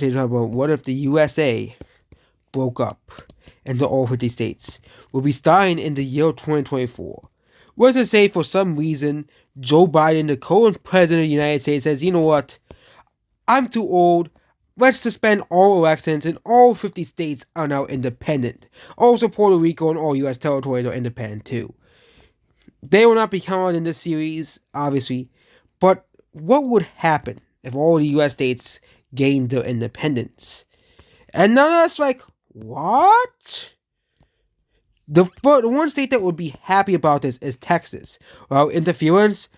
about what if the USA broke up into all 50 states? We'll be starting in the year 2024. Let's just say for some reason, Joe Biden, the current president of the United States, says, you know what? I'm too old. Let's suspend all elections and all 50 states are now independent. Also, Puerto Rico and all U.S. territories are independent too. They will not be counted in this series, obviously, but what would happen if all the U.S. states gained their independence? And now that's like, what? The one state that would be happy about this is Texas. Well, interference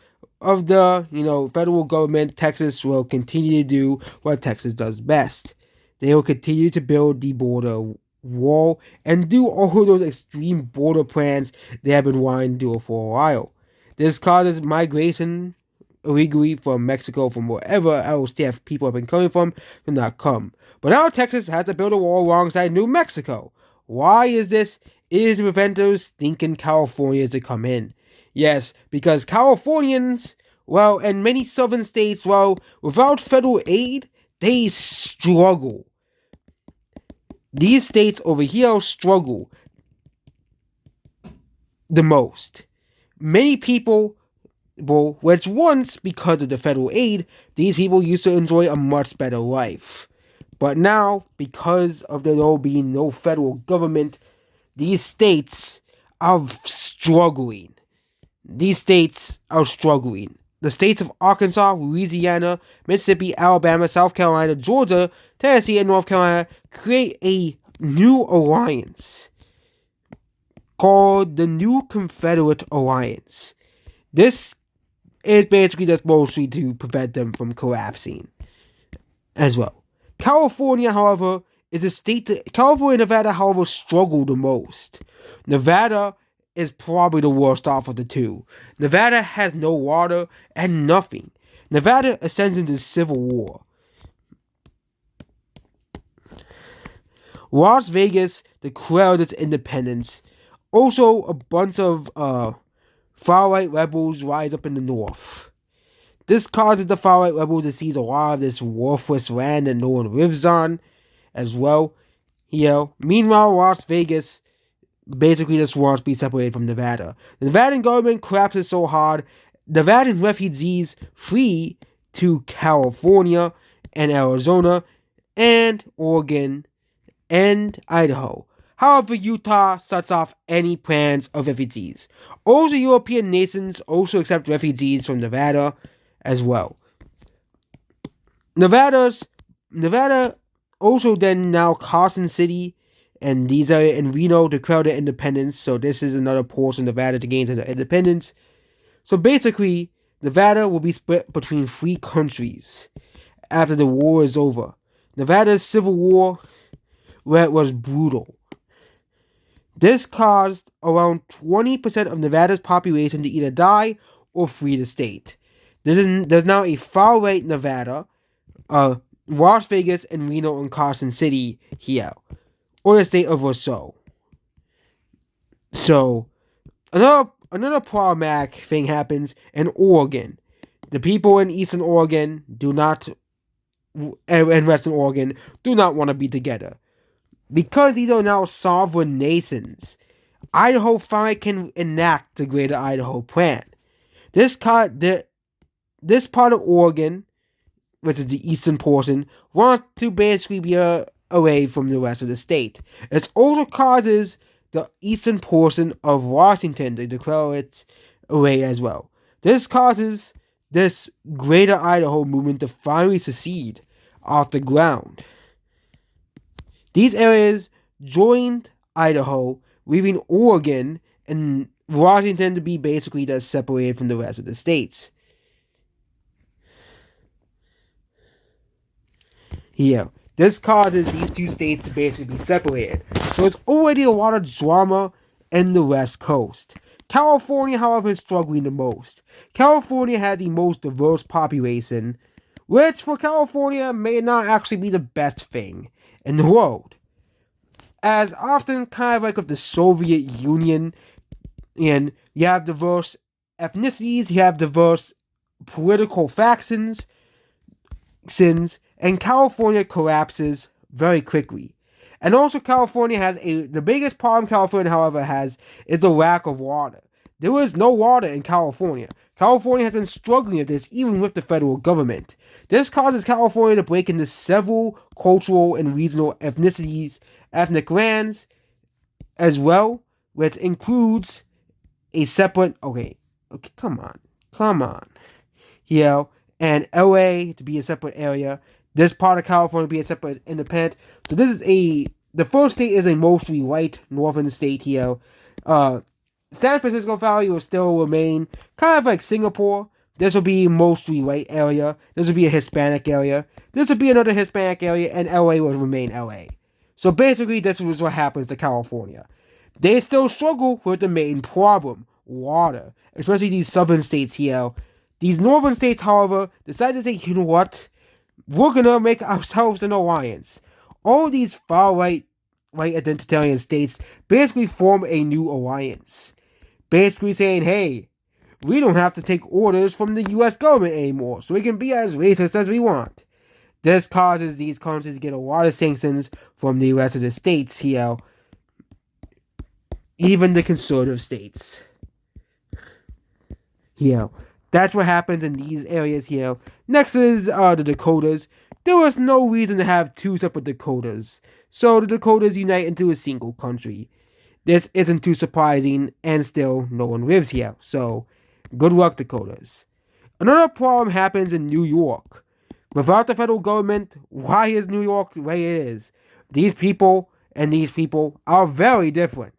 of the federal government, Texas will continue to do what Texas does best. They will continue to build the border wall and do all of those extreme border plans they have been wanting to do for a while. This causes migration illegally from Mexico, from wherever else people have been coming from, to not come. But now Texas has to build a wall alongside New Mexico. Why is this? It is to prevent those stinking Californians to come in. Yes, because Californians, well, and many southern states, well, without federal aid, they struggle. These states over here struggle the most. Many people, well, which once, because of the federal aid, these people used to enjoy a much better life. But now, because of there being no federal government, these states are struggling. The states of Arkansas, Louisiana, Mississippi, Alabama, South Carolina, Georgia, Tennessee, and North Carolina create a new alliance called the New Confederate Alliance. This is basically just mostly to prevent them from collapsing as well. California, however, is a state that California and Nevada, however, struggle the most. Nevada is probably the worst off of the two. Nevada has no water and nothing. Nevada ascends into civil war. Las Vegas declared its independence. Also, a bunch of far-right rebels rise up in the north. This causes the far-right rebels to seize a lot of this worthless land that no one lives on as well. Meanwhile, Las Vegas basically just wants to be separated from Nevada. The Nevadan government collapses so hard, Nevadan refugees flee to California and Arizona and Oregon and Idaho. However, Utah shuts off any plans of refugees. Also, European nations also accept refugees from Nevada as well. Nevada also then now Carson City and these are in Reno declared their independence, so this is another portion of Nevada to gain their independence. So basically, Nevada will be split between 3 countries after the war is over. Nevada's civil war, where it was brutal. This caused around 20% of Nevada's population to either die or flee the state. There's now a far-right Nevada, Las Vegas and Reno and Carson City here, or the state of Rousseau. So, another problematic thing happens in Oregon. The people in Eastern Oregon and Western Oregon do not want to be together. Because these are now sovereign nations, Idaho finally can enact the Greater Idaho Plan. This part of Oregon, which is the eastern portion, wants to basically be away from the rest of the state. It also causes the eastern portion of Washington to declare it away as well. This causes this Greater Idaho movement to finally secede off the ground. These areas joined Idaho, leaving Oregon and Washington to be basically just separated from the rest of the states. Here, this causes these 2 states to basically be separated. So it's already a lot of drama in the West Coast. California, however, is struggling the most. California has the most diverse population, which for California may not actually be the best thing in the world. As often kind of like with the Soviet Union, and you have diverse ethnicities, you have diverse political factions, and California collapses very quickly. And also California has the biggest problem California, however, has is the lack of water. There is no water in California. California has been struggling with this even with the federal government. This causes California to break into several cultural and regional ethnic lands as well, which includes a separate, okay, come on. Yeah, and LA to be a separate area. This part of California to be a separate independent. So the first state is a mostly white northern state here. San Francisco Valley will still remain kind of like Singapore. This will be mostly white area. This will be a Hispanic area. This will be another Hispanic area, and LA will remain LA. So basically, this is what happens to California. They still struggle with the main problem, water, especially these southern states here. These northern states, however, decide to say, you know what? We're gonna make ourselves an alliance. All these far-right identitarian states basically form a new alliance. Basically saying, hey, we don't have to take orders from the US government anymore, so we can be as racist as we want. This causes these countries to get a lot of sanctions from the rest of the states here, even the conservative states. Here. That's what happens in these areas here. Next is the Dakotas. There was no reason to have two separate Dakotas, so the Dakotas unite into a single country. This isn't too surprising, and still no one lives here, so good luck, Dakotas. Another problem happens in New York. Without the federal government, why is New York the way it is? These people and these people are very different.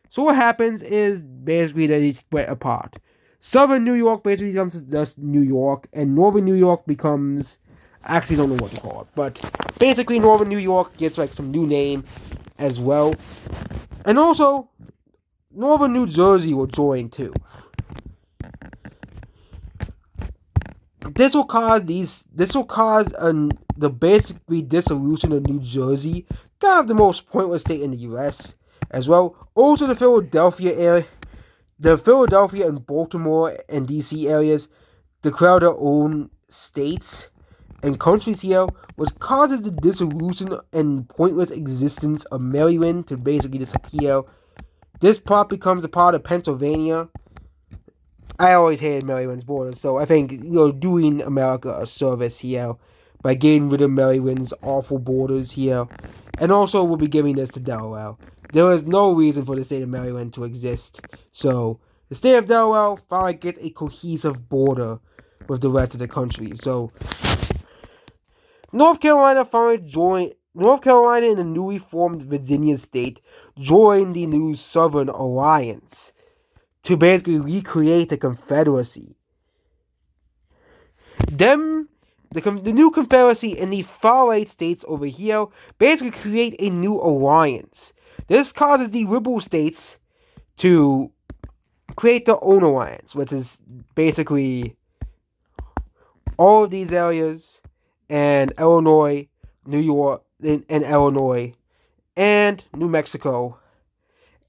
So what happens is basically they split apart. Southern New York basically becomes just New York, and Northern New York becomes... I actually don't know what to call it, but basically Northern New York gets like some new name as well. And also, Northern New Jersey will join too. This will cause the basically dissolution of New Jersey, kind of the most pointless state in the U.S. as well. Also, the Philadelphia and Baltimore and D.C. areas declare their own states and countries here, which causes the dissolution and pointless existence of Maryland to basically disappear. This part becomes a part of Pennsylvania. I always hated Maryland's borders, so I think doing America a service here by getting rid of Maryland's awful borders here. And also we'll be giving this to Delaware. There is no reason for the state of Maryland to exist, so the state of Delaware finally gets a cohesive border with the rest of the country. So North Carolina and the newly formed Virginia state joined the new Southern Alliance to basically recreate the Confederacy. The new Confederacy and the far-right states over here basically create a new alliance. This causes the liberal states to create their own alliance, which is basically all of these areas, and Illinois, New York, and Illinois, and New Mexico,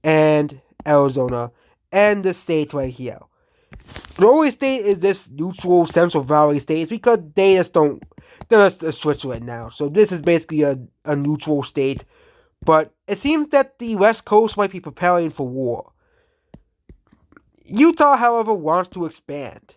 and Arizona, and the state right here. The only state is this neutral Central Valley state. It's because they're just Switzerland now. So this is basically a neutral state. But it seems that the West Coast might be preparing for war. Utah, however, wants to expand.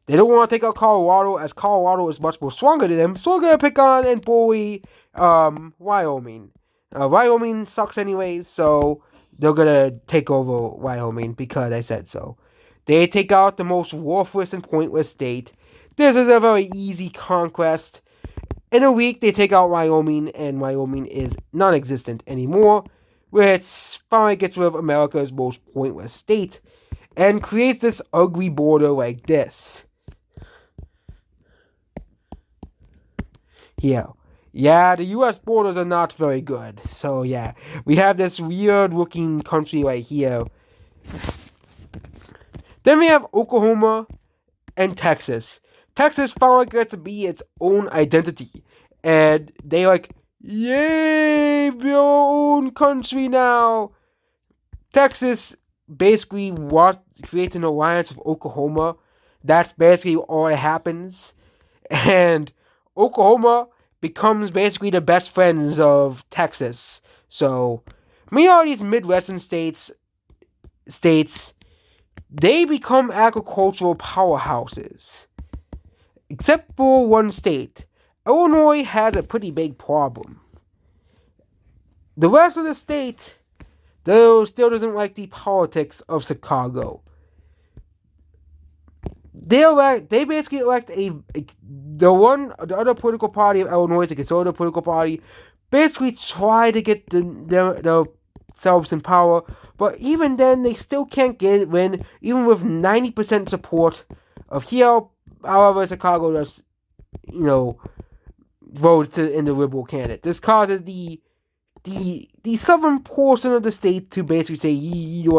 They don't want to take out Colorado, as Colorado is much more stronger than them. So we're going to pick on and bully Wyoming. Wyoming sucks anyways, so they're going to take over Wyoming because I said so. They take out the most worthless and pointless state. This is a very easy conquest. In a week, they take out Wyoming, and Wyoming is non-existent anymore, which finally gets rid of America's most pointless state, and creates this ugly border like this. Here. Yeah, the U.S. borders are not very good. So, yeah, we have this weird-looking country right here. Then we have Oklahoma and Texas. Texas finally gets to be its own identity. And they like, yay, we're our own country now. Texas basically creates an alliance with Oklahoma. That's basically all that happens. And Oklahoma becomes basically the best friends of Texas. So, many of these Midwestern states, they become agricultural powerhouses. Except for one state. Illinois has a pretty big problem. The rest of the state, though, still doesn't like the politics of Chicago. They basically elect the other political party of Illinois, the conservative political party, basically try to get themselves in power, but even then they still can't win, even with 90% support of here. However, Chicago does, vote in the liberal candidate. This causes the southern portion of the state to basically say,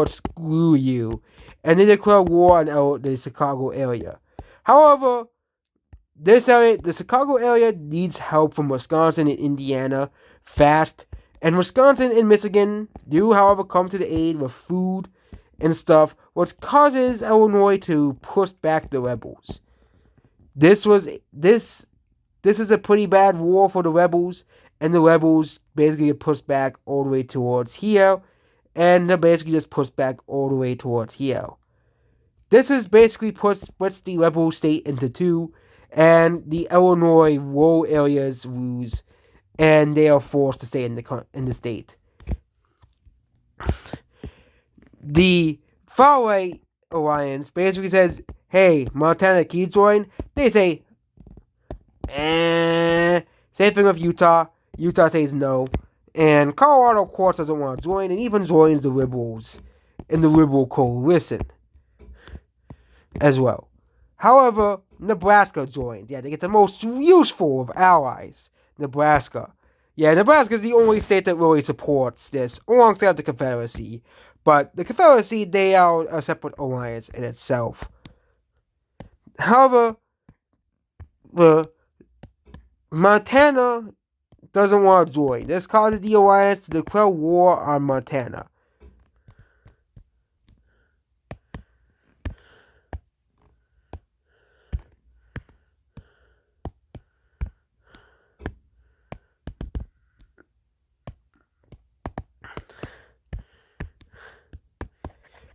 screw you, and they declare war on the Chicago area. However, the Chicago area needs help from Wisconsin and Indiana fast, and Wisconsin and Michigan do, however, come to the aid with food and stuff, which causes Illinois to push back the rebels. This is a pretty bad war for the rebels, and the rebels basically get pushed back all the way towards here, and they basically just pushed back all the way towards here. This is basically puts the rebel state into two, and the Illinois rural areas lose, and they are forced to stay in the state. The far-right alliance basically says, hey, Montana, can you join? They say, Same thing with Utah. Utah says no. And Colorado, of course, doesn't want to join, and even joins the liberals in the liberal coalition as well. However, Nebraska joins. Yeah, they get the most useful of allies. Nebraska. Yeah, Nebraska is the only state that really supports this, alongside the Confederacy. But the Confederacy, they are a separate alliance in itself. However, Montana doesn't want to join. This causes the alliance to declare war on Montana.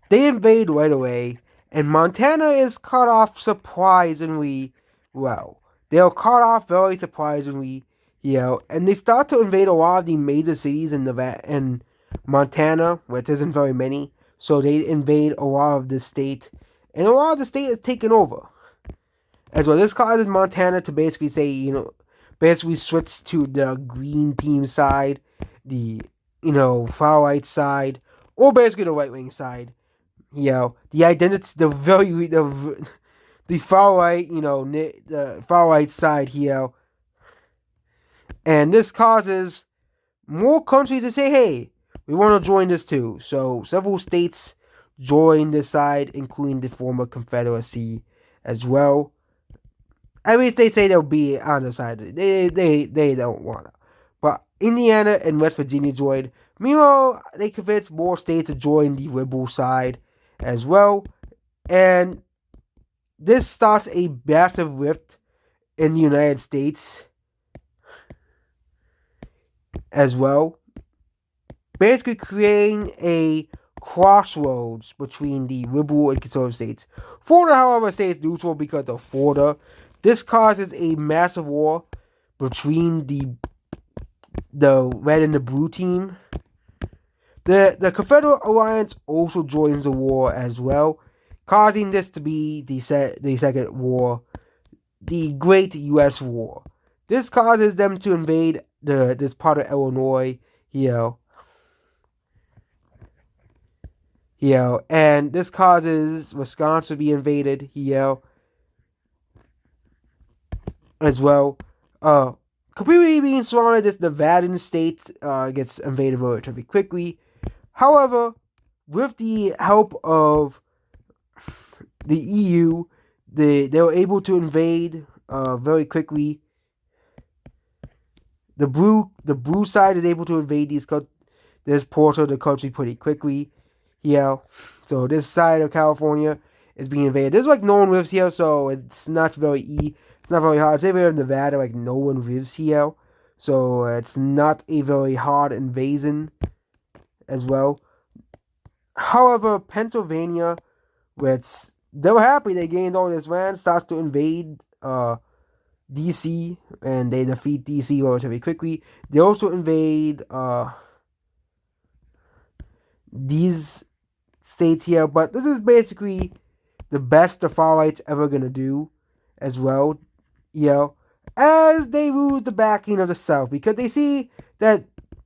They invade right away, and Montana is cut off surprisingly well. They are cut off very surprisingly, and they start to invade a lot of the major cities in Montana, which isn't very many. So they invade a lot of the state, and a lot of the state is taken over as well. This causes Montana to basically say, basically switch to the green team side, the far right side, or basically the right wing side. The identity, the far right, the far right side here, and this causes more countries to say, hey, we want to join this too. So several states join this side, including the former Confederacy as well. At least they say they'll be on the side. They don't want to. But Indiana and West Virginia joined. Meanwhile, they convinced more states to join the liberal side as well. And this starts a massive rift in the United States as well. Basically creating a crossroads between the liberal and conservative states. Florida, however, stays neutral because of Florida. This causes a massive war between the red and the blue team. The Confederate Alliance also joins the war as well, causing this to be the second war, the Great U.S. War. This causes them to invade this part of Illinois, and this causes Wisconsin to be invaded, as well. Completely being surrounded, this Nevadan state gets invaded relatively quickly. However, with the help of the EU, they were able to invade very quickly. The blue side is able to invade this portion of the country pretty quickly. So this side of California is being invaded. There's no one lives here, so it's not very It's not very hard. It's area of Nevada, like no one lives here, so it's not a very hard invasion as well. However, Pennsylvania, which they were happy they gained all this land, starts to invade DC, and they defeat DC relatively quickly. They also invade these states here, but this is basically the best the far right's ever gonna do as well, as they lose the backing of the South because they see that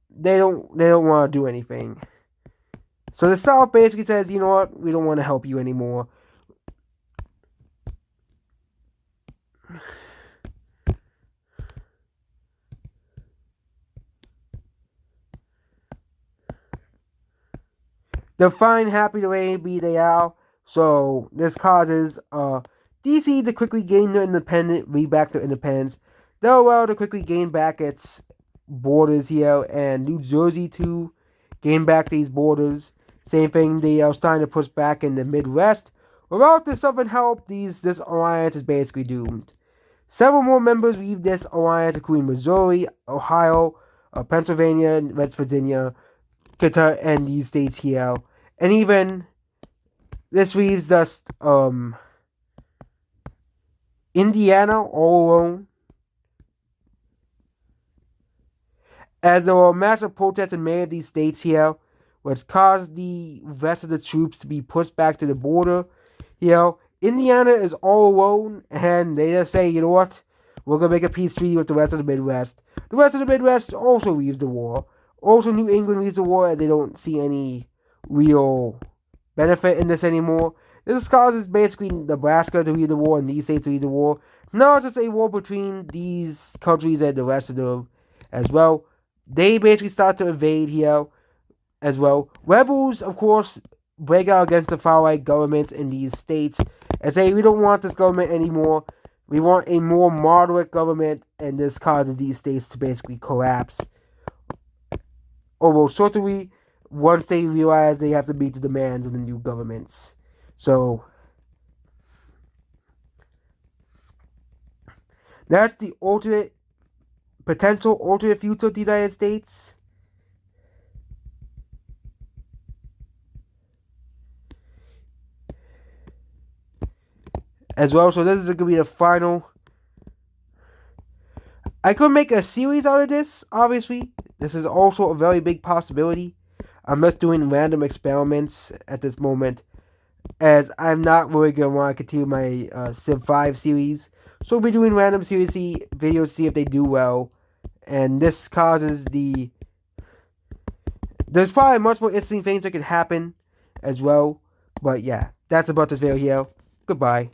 they don't want to do anything. So the South basically says, you know what, we don't want to help you anymore. They're fine, happy the way they are. So this causes DC to quickly gain their independence, back their independence. Delaware to quickly gain back its borders here, and New Jersey to gain back these borders. Same thing, they are starting to push back in the Midwest. Without this Southern help, this alliance is basically doomed. Several more members leave this alliance, including Missouri, Ohio, Pennsylvania, West Virginia, Kentucky, and these states here. And even this leaves us Indiana all alone. As there were massive protests in many of these states here, which caused the rest of the troops to be pushed back to the border. Indiana is all alone, and they just say, you know what, we're going to make a peace treaty with the rest of the Midwest. The rest of the Midwest also leaves the war. Also, New England leaves the war, and they don't see any real benefit in this anymore. This causes basically Nebraska to lead the war and these states to lead the war. Now it's just a war between these countries and the rest of them as well. They basically start to invade here as well. Rebels, of course, break out against the far-right governments in these states and say, we don't want this government anymore. We want a more moderate government, and this causes these states to basically collapse almost certainly once they realize they have to meet the demands of the new governments. So that's the potential alternate future of the United States. As well, so this is going to be the final. I could make a series out of this, obviously. This is also a very big possibility. I'm just doing random experiments at this moment, as I'm not really going to want to continue my Civ 5 series. So we'll be doing random series videos to see if they do well. And this causes there's probably much more interesting things that could happen as well. But yeah, that's about this video here. Goodbye.